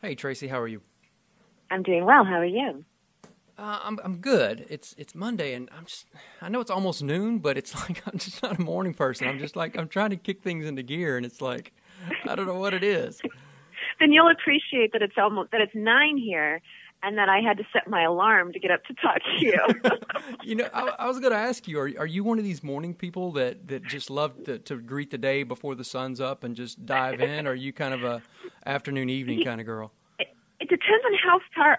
Hey Tracy, how are you? I'm doing well. How are you? I'm good. It's Monday, and I know it's almost noon, but it's like I'm just not a morning person. I'm just like I'm trying to kick things into gear, and it's like I don't know what it is. Then you'll appreciate that it's 9 here, and that I had to set my alarm to get up to talk to you. I was going to ask you: Are you one of these morning people that just love to greet the day before the sun's up and just dive in? Or are you kind of a afternoon evening kind of girl? It depends on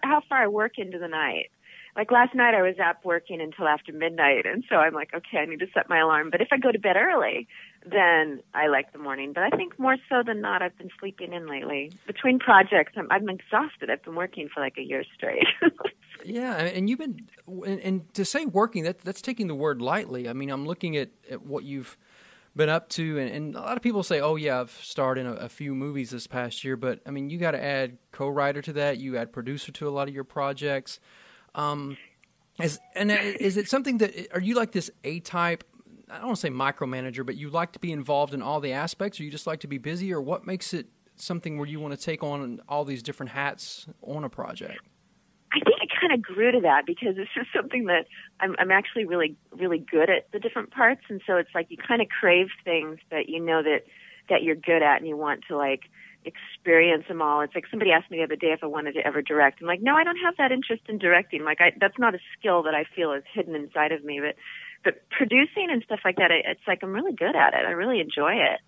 how far I work into the night. Like last night, I was up working until after midnight, and so I'm like, okay, I need to set my alarm. But if I go to bed early, then I like the morning. But I think more so than not, I've been sleeping in lately. Between projects, I'm exhausted. I've been working for like a year straight. Yeah, and you've been and to say working that's taking the word lightly. I mean, I'm looking at what you've been up to, and a lot of people say, "Oh yeah, I've starred in a few movies this past year." But I mean, you got to add co-writer to that. You add producer to a lot of your projects. Is it something that are you like this A-type? I don't want to say micromanager, but you like to be involved in all the aspects, or you just like to be busy, or what makes it something where you want to take on all these different hats on a project? I think it kind of grew to that because it's just something that I'm actually really, really good at the different parts. And so it's like you kind of crave things that you know that you're good at and you want to like experience them all. It's like somebody asked me the other day if I wanted to ever direct. I'm like, no, I don't have that interest in directing. Like that's not a skill that I feel is hidden inside of me. But producing and stuff like that, it's like I'm really good at it. I really enjoy it.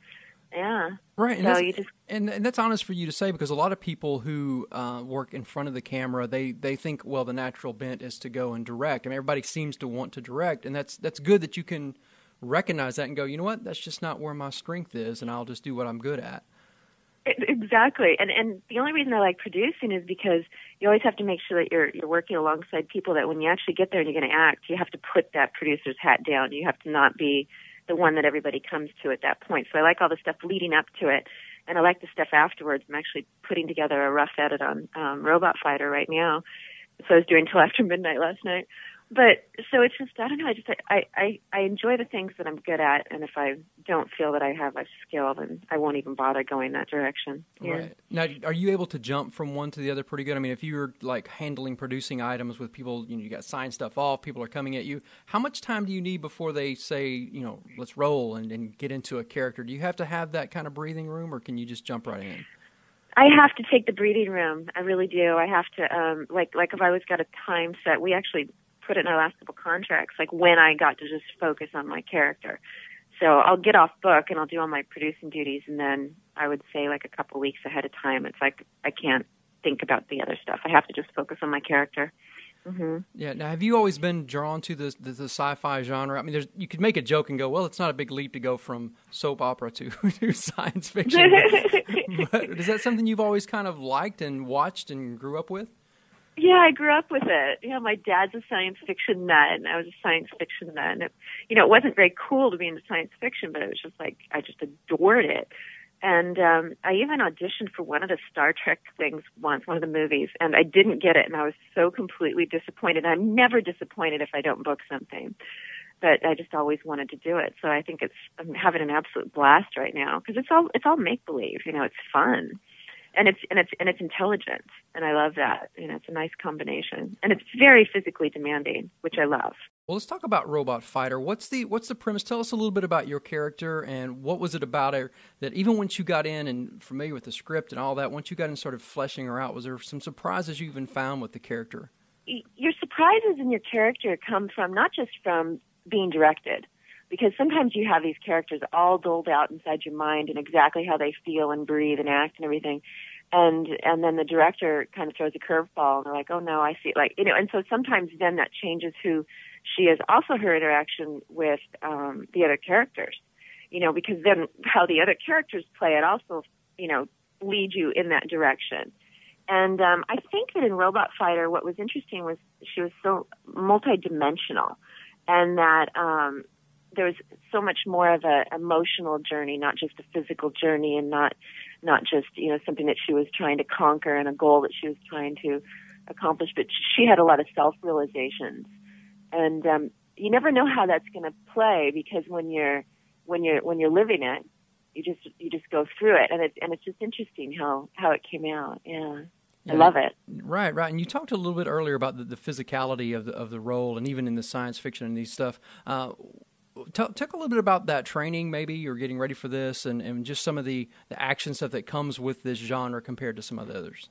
Yeah. Right, So you just and that's honest for you to say because a lot of people who work in front of the camera, they think, well, the natural bent is to go and direct. I mean, everybody seems to want to direct, and that's good that you can recognize that and go, you know what, that's just not where my strength is, and I'll just do what I'm good at. Exactly. And the only reason I like producing is because you always have to make sure that you're working alongside people that when you actually get there and you're going to act, you have to put that producer's hat down. You have to not be the one that everybody comes to at that point. So I like all the stuff leading up to it, and I like the stuff afterwards. I'm actually putting together a rough edit on Robot Fighter right now. So I was doing till after midnight last night. But so it's just I don't know. I enjoy the things that I'm good at, and if I don't feel that I have a skill, then I won't even bother going that direction. Yeah. Right. Now, are you able to jump from one to the other pretty good? I mean, if you're like handling producing items with people, you got to sign stuff off, people are coming at you. How much time do you need before they say, let's roll and get into a character? Do you have to have that kind of breathing room, or can you just jump right in? I have to take the breathing room. I really do. I have to like if I was got a time set, we actually put it in our last couple contracts, like when I got to just focus on my character. So I'll get off book and I'll do all my producing duties, and then I would say like a couple weeks ahead of time, it's like I can't think about the other stuff. I have to just focus on my character. Mm-hmm. Yeah. Now, have you always been drawn to the sci-fi genre? I mean, you could make a joke and go, well, it's not a big leap to go from soap opera to science fiction. But is that something you've always kind of liked and watched and grew up with? Yeah, I grew up with it. Yeah, my dad's a science fiction nut, and I was a science fiction nut. And it wasn't very cool to be into science fiction, but it was just like I just adored it. And I even auditioned for one of the Star Trek things once, one of the movies, and I didn't get it, and I was so completely disappointed. I'm never disappointed if I don't book something, but I just always wanted to do it. So I think I'm having an absolute blast right now because it's all make believe. It's fun. And it's intelligent, and I love that. It's a nice combination, and it's very physically demanding, which I love. Well, let's talk about Robot Fighter. What's the premise? Tell us a little bit about your character, and what was it about her that even once you got in and familiar with the script and all that, once you got in sort of fleshing her out, was there some surprises you even found with the character? Your surprises in your character come from not just from being directed, because sometimes you have these characters all doled out inside your mind and exactly how they feel and breathe and act and everything. And then the director kind of throws a curveball and they're like, oh no, I see. And so sometimes then that changes who she is. Also her interaction with, the other characters, because then how the other characters play it also, lead you in that direction. And, I think that in Robot Fighter, what was interesting was she was so multidimensional, and that, there was so much more of a emotional journey, not just a physical journey, and not just something that she was trying to conquer and a goal that she was trying to accomplish. But she had a lot of self-realizations, and you never know how that's going to play because when you're living it, you just go through it, and it's just interesting how it came out. Yeah. I love it. Right. And you talked a little bit earlier about the physicality of the role, and even in the science fiction and these stuff. Talk a little bit about that training, maybe, you're getting ready for this, and just some of the action stuff that comes with this genre compared to some of the others.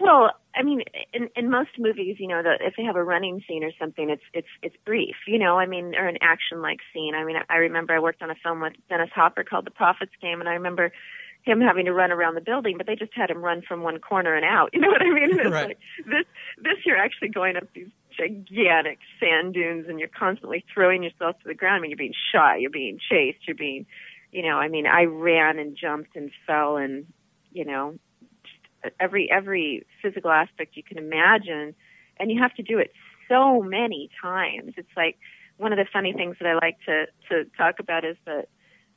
Well, I mean, in most movies, if they have a running scene or something, it's brief, or an action-like scene. I mean, I remember I worked on a film with Dennis Hopper called The Prophet's Game, and I remember him having to run around the building, but they just had him run from one corner and out. You know what I mean? It's right. Like this you're actually going up these gigantic sand dunes, and you're constantly throwing yourself to the ground. I mean, you're being shot, you're being chased, you're being, I ran and jumped and fell and, every physical aspect you can imagine, and you have to do it so many times. It's like one of the funny things that I like to talk about is that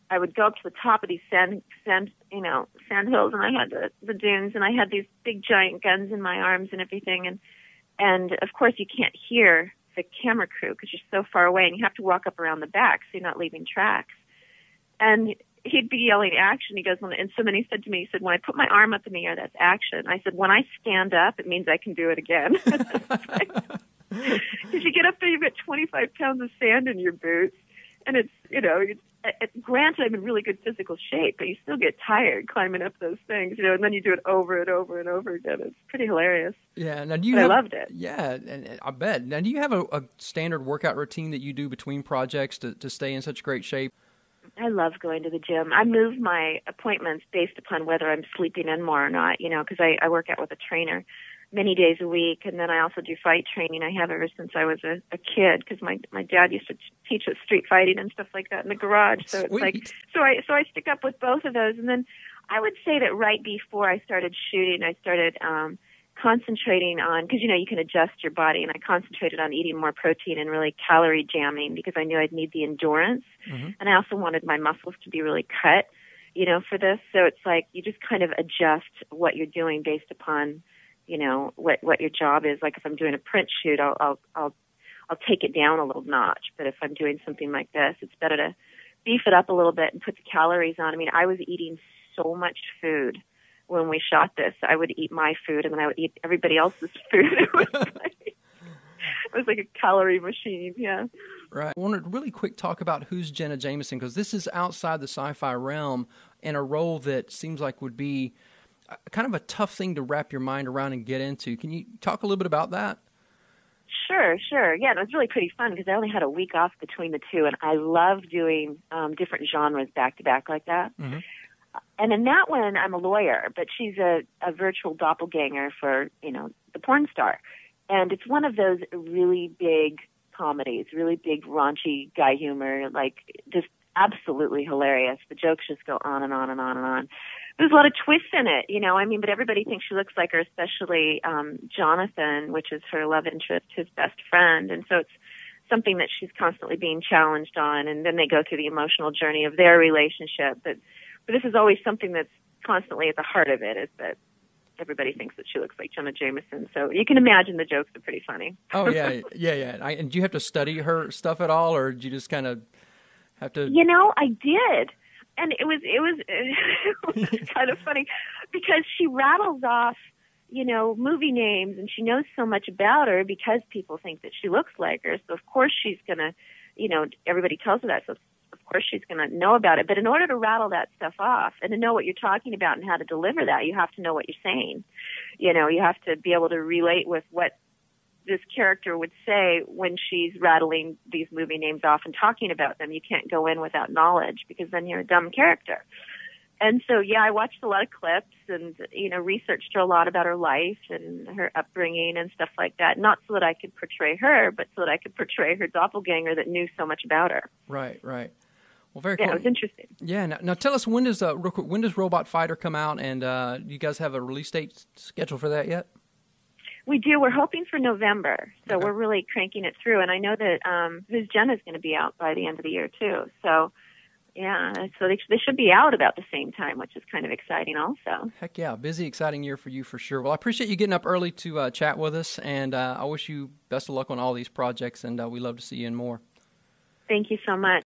I would go up to the top of these sand hills, and I had the dunes, and I had these big giant guns in my arms and everything, and of course you can't hear the camera crew because you're so far away, and you have to walk up around the back so you're not leaving tracks. And he'd be yelling action. He goes, and so then he said to me, he said, when I put my arm up in the air, that's action. I said, when I stand up, it means I can do it again. Because you get up there, you've got 25 pounds of sand in your boots, and it's granted, I'm in really good physical shape, but you still get tired climbing up those things, and then you do it over and over and over again. It's pretty hilarious. Yeah, now I loved it. Yeah, and I bet. Now, do you have a standard workout routine that you do between projects to stay in such great shape? I love going to the gym. I move my appointments based upon whether I'm sleeping in more or not, because I work out with a trainer many days a week, and then I also do fight training. I have ever since I was a kid, because my dad used to teach us street fighting and stuff like that in the garage. So Sweet. It's like I stick up with both of those. And then I would say that right before I started shooting, I started concentrating on, because you can adjust your body, and I concentrated on eating more protein and really calorie jamming because I knew I'd need the endurance, and I also wanted my muscles to be really cut, for this. So it's like you just kind of adjust what you're doing based upon what your job is. Like if I'm doing a print shoot, I'll take it down a little notch. But if I'm doing something like this, it's better to beef it up a little bit and put the calories on. I mean, I was eating so much food when we shot this. I would eat my food, and then I would eat everybody else's food. It was like a calorie machine. Yeah. Right. I want to really quick talk about who's Jenna Jameson, because this is outside the sci-fi realm and a role that seems like would be kind of a tough thing to wrap your mind around and get into. Can you talk a little bit about that? Sure. Yeah, it was really pretty fun because I only had a week off between the two, and I love doing different genres back to back like that. Mm-hmm. And in that one, I'm a lawyer, but she's a virtual doppelganger for, the porn star. And it's one of those really big comedies, really big raunchy guy humor, like just absolutely hilarious. The jokes just go on and on and on and on. There's a lot of twists in it, but everybody thinks she looks like her, especially Jonathan, which is her love interest, his best friend. And so it's something that she's constantly being challenged on. And then they go through the emotional journey of their relationship. But this is always something that's constantly at the heart of it, is that everybody thinks that she looks like Jenna Jameson. So you can imagine the jokes are pretty funny. Oh, yeah. And do you have to study her stuff at all, or do you just kind of have to? I did. And it was kind of funny because she rattles off, movie names, and she knows so much about her because people think that she looks like her. So, of course, she's going to, everybody tells her that. So, of course, she's going to know about it. But in order to rattle that stuff off and to know what you're talking about and how to deliver that, you have to know what you're saying. You have to be able to relate with what this character would say when she's rattling these movie names off and talking about them. You can't go in without knowledge because then you're a dumb character. And so, I watched a lot of clips and, researched her a lot about her life and her upbringing and stuff like that. Not so that I could portray her, but so that I could portray her doppelganger that knew so much about her. Right. Well, very cool. Yeah, it was interesting. Yeah. Now tell us, when does Robot Fighter come out, and do you guys have a release date scheduled for that yet? We do. We're hoping for November, so We're really cranking it through. And I know that Who's Jenna is going to be out by the end of the year too. So, so they should be out about the same time, which is kind of exciting also. Heck yeah, busy, exciting year for you for sure. Well, I appreciate you getting up early to chat with us, and I wish you best of luck on all these projects, and we love to see you in more. Thank you so much.